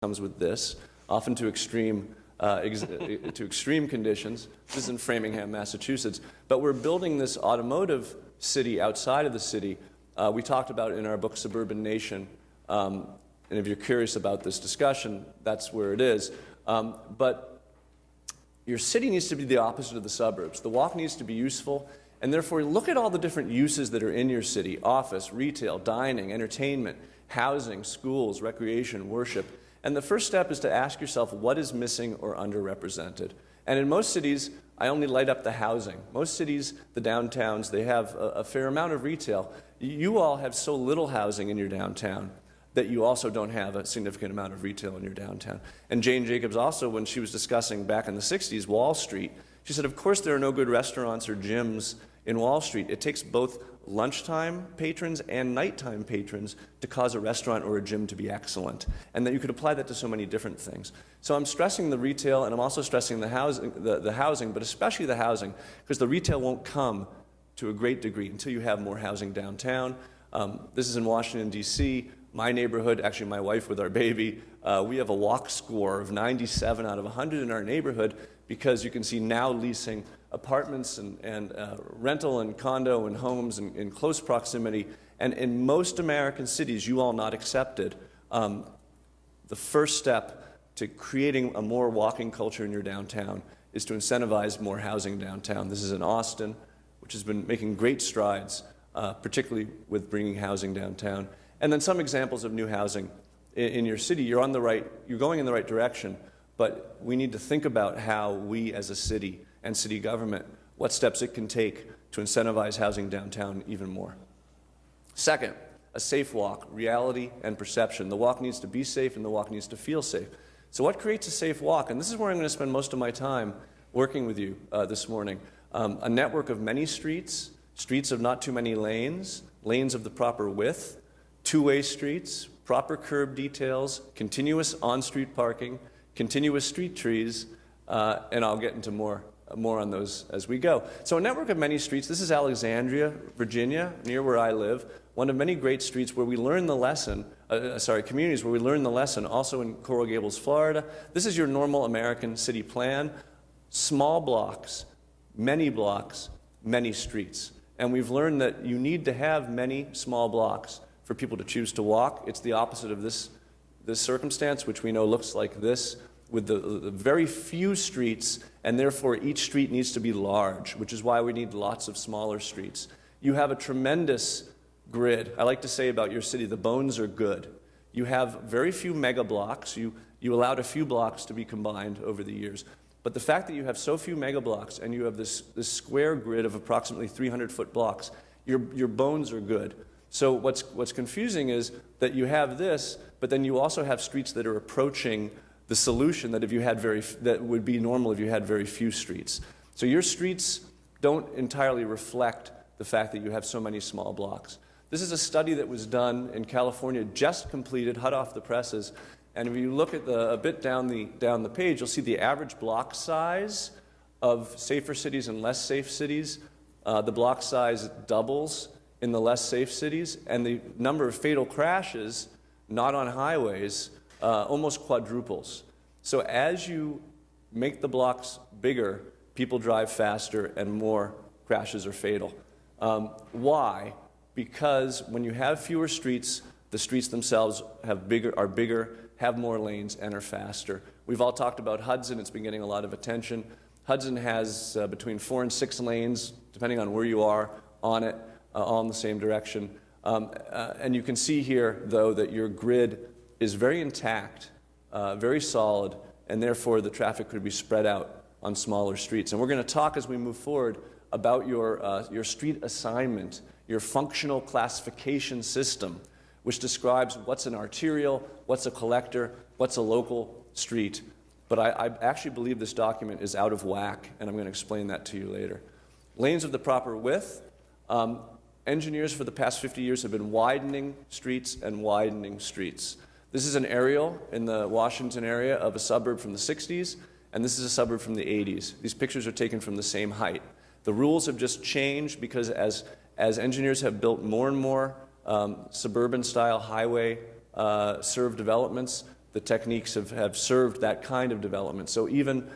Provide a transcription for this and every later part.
comes with this, often to extreme conditions. This is in Framingham, Massachusetts. But we're building this automotive city outside of the city. We talked about it in our book, Suburban Nation. And if you're curious about this discussion, that's where it is. But your city needs to be the opposite of the suburbs. The walk needs to be useful. And therefore, look at all the different uses that are in your city: office, retail, dining, entertainment, housing, schools, recreation, worship. And the first step is to ask yourself, what is missing or underrepresented? And in most cities, I only light up the housing. Most cities, the downtowns, they have a fair amount of retail. You all have so little housing in your downtown that you also don't have a significant amount of retail in your downtown. And Jane Jacobs also, when she was discussing back in the 60s Wall Street, she said, of course there are no good restaurants or gyms in Wall Street. It takes both lunchtime patrons and nighttime patrons to cause a restaurant or a gym to be excellent, and that you could apply that to so many different things. So I'm stressing the retail, and I'm also stressing the housing, but especially the housing, because the retail won't come to a great degree until you have more housing downtown. This is in Washington, D.C. My neighborhood, actually my wife with our baby, we have a walk score of 97 out of 100 in our neighborhood, because you can see now leasing apartments and rental and condo and homes in close proximity. And in most American cities, you all not accepted, the first step to creating a more walking culture in your downtown is to incentivize more housing downtown. This is in Austin, which has been making great strides, particularly with bringing housing downtown. And then some examples of new housing in your city. You're going in the right direction, but we need to think about how we as a city and city government, what steps it can take to incentivize housing downtown even more. Second, a safe walk, reality and perception. The walk needs to be safe and the walk needs to feel safe. So what creates a safe walk? And this is where I'm going to spend most of my time working with you this morning. A network of many streets, streets of not too many lanes, lanes of the proper width, two-way streets, proper curb details, continuous on-street parking, continuous street trees, and I'll get into more on those as we go. So a network of many streets. This is Alexandria, Virginia, near where I live, one of many great streets where we learn the lesson, communities where we learn the lesson, also in Coral Gables, Florida. This is your normal American city plan. Small blocks, many streets. And we've learned that you need to have many small blocks for people to choose to walk. It's the opposite of this circumstance, which we know looks like this, with the very few streets, and therefore each street needs to be large, which is why we need lots of smaller streets. You have a tremendous grid. I like to say about your city, the bones are good. You have very few mega blocks. You allowed a few blocks to be combined over the years. But the fact that you have so few mega blocks and you have this square grid of approximately 300-foot blocks, your bones are good. So what's confusing is that you have this, but then you also have streets that are approaching the solution that that would be normal if you had very few streets. So your streets don't entirely reflect the fact that you have so many small blocks. This is a study that was done in California, just completed, hot off the presses. And if you look at a bit down the page, you'll see the average block size of safer cities and less safe cities. The block size doubles in the less safe cities, and the number of fatal crashes, not on highways, almost quadruples. So as you make the blocks bigger, people drive faster and more crashes are fatal. Why? Because when you have fewer streets, the streets themselves are bigger, have more lanes, and are faster. We've all talked about Hudson. It's been getting a lot of attention. Hudson has between 4 and 6 lanes, depending on where you are on it, all in the same direction. And you can see here, though, that your grid is very intact, very solid, and therefore the traffic could be spread out on smaller streets. And we're going to talk as we move forward about your street assignment, your functional classification system, which describes what's an arterial, what's a collector, what's a local street. But I actually believe this document is out of whack, and I'm going to explain that to you later. Lanes of the proper width. Engineers for the past 50 years have been widening streets and widening streets. This is an aerial in the Washington area of a suburb from the 60s, and this is a suburb from the 80s. These pictures are taken from the same height. The rules have just changed because as engineers have built more and more suburban-style highway served developments, the techniques have served that kind of development. So even,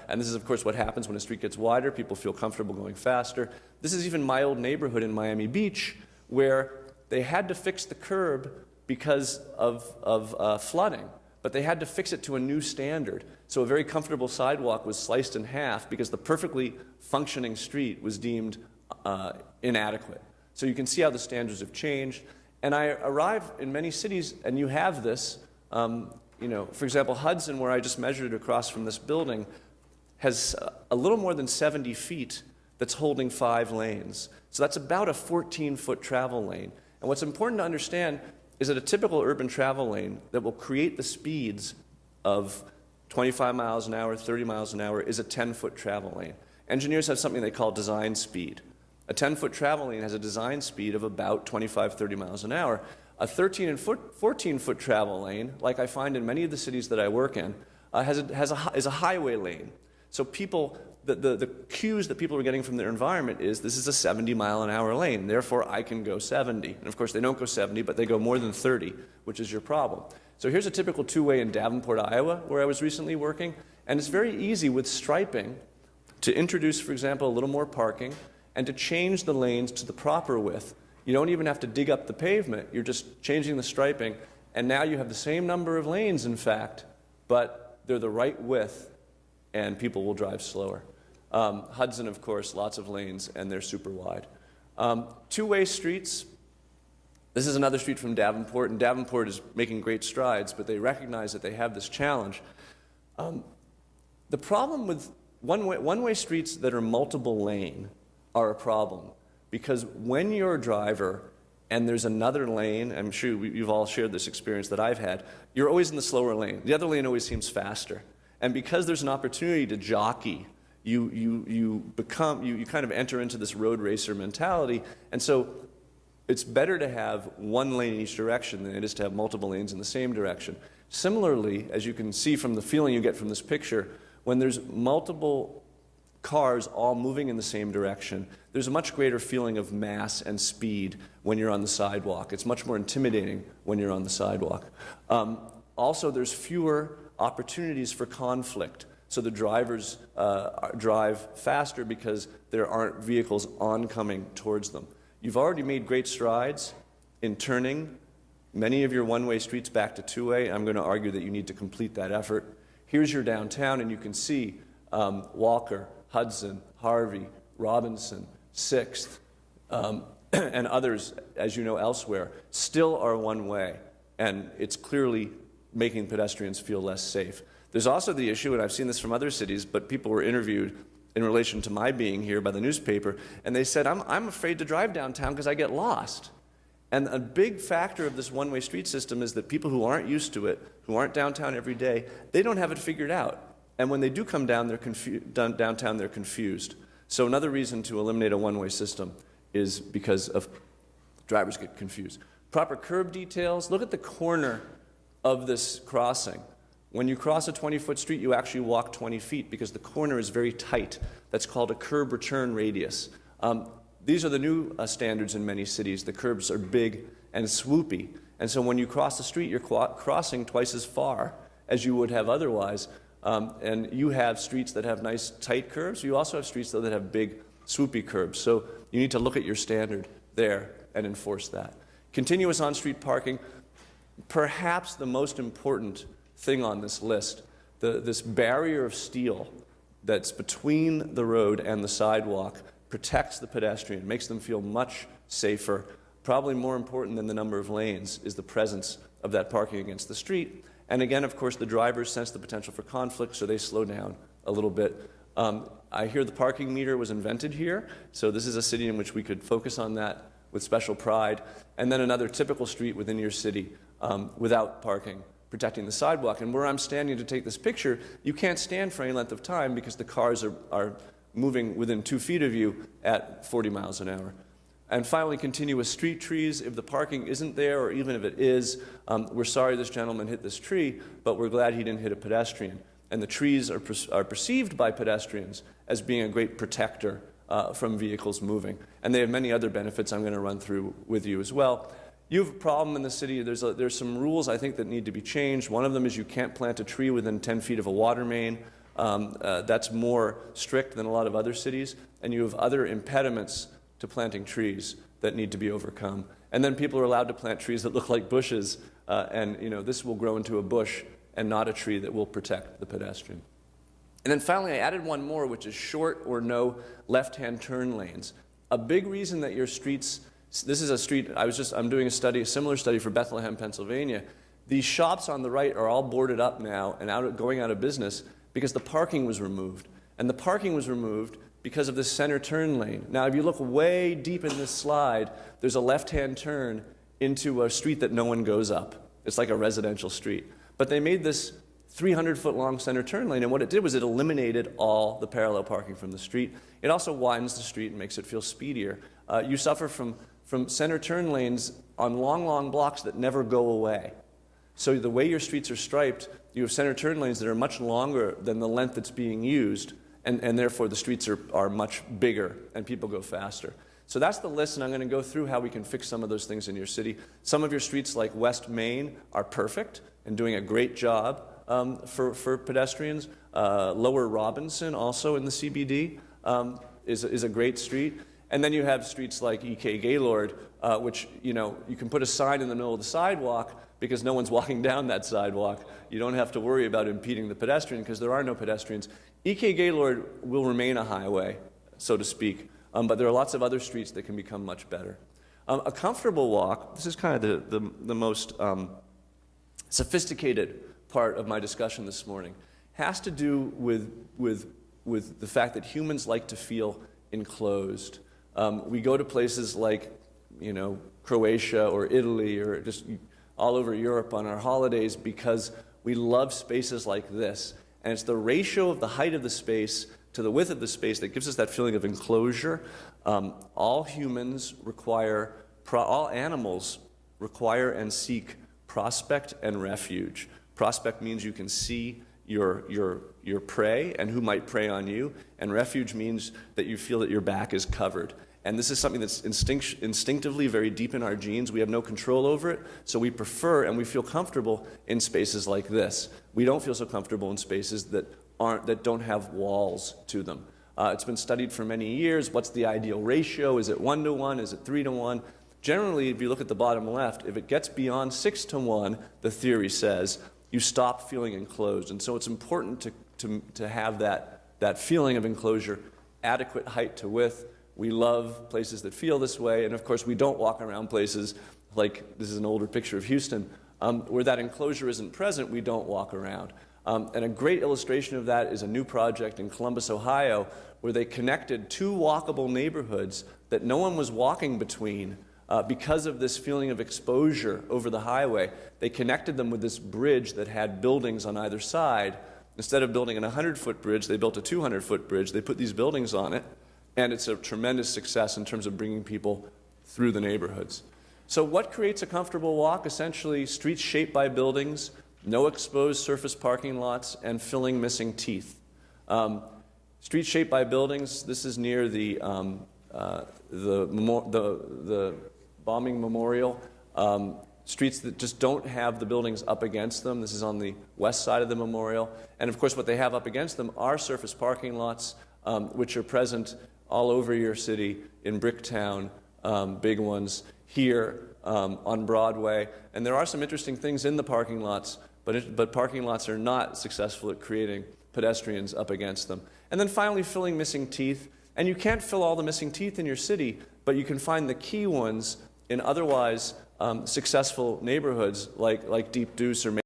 and this is of course what happens when a street gets wider, people feel comfortable going faster. This is even my old neighborhood in Miami Beach, where they had to fix the curb because of flooding, but they had to fix it to a new standard. So a very comfortable sidewalk was sliced in half because the perfectly functioning street was deemed inadequate. So you can see how the standards have changed. And I arrive in many cities, and you have this. For example, Hudson, where I just measured it across from this building, has a little more than 70 feet that's holding 5 lanes. So that's about a 14-foot travel lane. And what's important to understand is that a typical urban travel lane that will create the speeds of 25 miles an hour, 30 miles an hour is a 10-foot travel lane. Engineers have something they call design speed. A 10-foot travel lane has a design speed of about 25, 30 miles an hour. A 13 and 14-foot travel lane, like I find in many of the cities that I work in, is a highway lane. So people, the cues that people are getting from their environment is, this is a 70-mile-an-hour lane, therefore I can go 70. And of course they don't go 70, but they go more than 30, which is your problem. So here's a typical two-way in Davenport, Iowa, where I was recently working, and it's very easy with striping to introduce, for example, a little more parking and to change the lanes to the proper width. You don't even have to dig up the pavement, you're just changing the striping, and now you have the same number of lanes, in fact, but they're the right width, and people will drive slower. Hudson, of course, lots of lanes, and they're super wide. Two-way streets. This is another street from Davenport, and Davenport is making great strides, but they recognize that they have this challenge. The problem with one-way streets that are multiple lane are a problem, because when you're a driver and there's another lane, I'm sure you've all shared this experience that I've had, you're always in the slower lane. The other lane always seems faster. And because there's an opportunity to jockey, you kind of enter into this road racer mentality, and so it's better to have one lane in each direction than it is to have multiple lanes in the same direction. Similarly, as you can see from the feeling you get from this picture, when there's multiple cars all moving in the same direction, there's a much greater feeling of mass and speed when you're on the sidewalk. It's much more intimidating when you're on the sidewalk. Also, there's fewer opportunities for conflict. So the drivers drive faster because there aren't vehicles oncoming towards them. You've already made great strides in turning many of your one-way streets back to two-way. I'm going to argue that you need to complete that effort. Here's your downtown, and you can see Walker, Hudson, Harvey, Robinson, 6th, and others, as you know, elsewhere, still are one-way, and it's clearly making pedestrians feel less safe. There's also the issue, and I've seen this from other cities, but people were interviewed in relation to my being here by the newspaper, and they said, I'm afraid to drive downtown because I get lost. And a big factor of this one-way street system is that people who aren't used to it, who aren't downtown every day, they don't have it figured out. And when they do come down, downtown, they're confused. So another reason to eliminate a one-way system is because of drivers get confused. Proper curb details. Look at the corner of this crossing. When you cross a 20-foot street, you actually walk 20 feet because the corner is very tight. That's called a curb return radius. These are the new standards in many cities. The curbs are big and swoopy. And so when you cross the street, you're crossing twice as far as you would have otherwise. And you have streets that have nice tight curves. You also have streets, though, that have big swoopy curbs. So you need to look at your standard there and enforce that. Continuous on-street parking, perhaps the most important thing on this list. This barrier of steel that's between the road and the sidewalk protects the pedestrian, makes them feel much safer. Probably more important than the number of lanes is the presence of that parking against the street. And again, of course, the drivers sense the potential for conflict, so they slow down a little bit. I hear the parking meter was invented here, so this is a city in which we could focus on that with special pride. And then another typical street within your city without parking, protecting the sidewalk. And where I'm standing to take this picture, you can't stand for any length of time because the cars are moving within 2 feet of you at 40 miles an hour. And finally, continuous street trees. If the parking isn't there, or even if it is, we're sorry this gentleman hit this tree, but we're glad he didn't hit a pedestrian. And the trees are perceived by pedestrians as being a great protector from vehicles moving. And they have many other benefits I'm going to run through with you as well. You have a problem in the city. There's some rules, I think, that need to be changed. One of them is you can't plant a tree within 10 feet of a water main. That's more strict than a lot of other cities. And you have other impediments to planting trees that need to be overcome. And then people are allowed to plant trees that look like bushes, and this will grow into a bush and not a tree that will protect the pedestrian. And then finally, I added one more, which is short or no left-hand turn lanes. A big reason that your streets, this is a street, I'm doing a similar study for Bethlehem, Pennsylvania. These shops on the right are all boarded up now and going out of business because the parking was removed. And the parking was removed because of this center turn lane. Now, if you look way deep in this slide, there's a left-hand turn into a street that no one goes up. It's like a residential street. But they made this 300-foot-long center turn lane, and what it did was it eliminated all the parallel parking from the street. It also widens the street and makes it feel speedier. You suffer from center turn lanes on long, long blocks that never go away. So the way your streets are striped, you have center turn lanes that are much longer than the length that's being used, and therefore the streets are much bigger and people go faster. So that's the list, and I'm going to go through how we can fix some of those things in your city. Some of your streets, like West Main, are perfect and doing a great job for pedestrians. Lower Robinson, also in the CBD, is a great street. And then you have streets like E.K. Gaylord, which, you can put a sign in the middle of the sidewalk because no one's walking down that sidewalk. You don't have to worry about impeding the pedestrian because there are no pedestrians. E.K. Gaylord will remain a highway, so to speak, but there are lots of other streets that can become much better. A comfortable walk, this is kind of the most sophisticated part of my discussion this morning, has to do with the fact that humans like to feel enclosed. We go to places like, Croatia or Italy or just all over Europe on our holidays because we love spaces like this. And it's the ratio of the height of the space to the width of the space that gives us that feeling of enclosure. All animals require and seek prospect and refuge. Prospect means you can see your prey and who might prey on you, and refuge means that you feel that your back is covered. And this is something that's instinctively very deep in our genes. We have no control over it, so we prefer and we feel comfortable in spaces like this. We don't feel so comfortable in spaces that don't have walls to them. It's been studied for many years. What's the ideal ratio? Is it 1-to-1? Is it 3-to-1? Generally, if you look at the bottom left, if it gets beyond 6-to-1, the theory says, you stop feeling enclosed. And so it's important to have that feeling of enclosure, adequate height to width. We love places that feel this way, and of course we don't walk around places like, this is an older picture of Houston, where that enclosure isn't present. We don't walk around. And a great illustration of that is a new project in Columbus, Ohio, where they connected two walkable neighborhoods that no one was walking between because of this feeling of exposure over the highway. They connected them with this bridge that had buildings on either side. Instead of building a 100-foot bridge, they built a 200-foot bridge. They put these buildings on it, and it's a tremendous success in terms of bringing people through the neighborhoods. So what creates a comfortable walk? Essentially, streets shaped by buildings, no exposed surface parking lots, and filling missing teeth. Streets shaped by buildings, this is near the bombing memorial. Streets that just don't have the buildings up against them. This is on the west side of the memorial. And of course, what they have up against them are surface parking lots, which are present all over your city, in Bricktown, big ones, here on Broadway. And there are some interesting things in the parking lots, but parking lots are not successful at creating pedestrians up against them. And then finally, filling missing teeth. And you can't fill all the missing teeth in your city, but you can find the key ones in otherwise successful neighborhoods like Deep Deuce or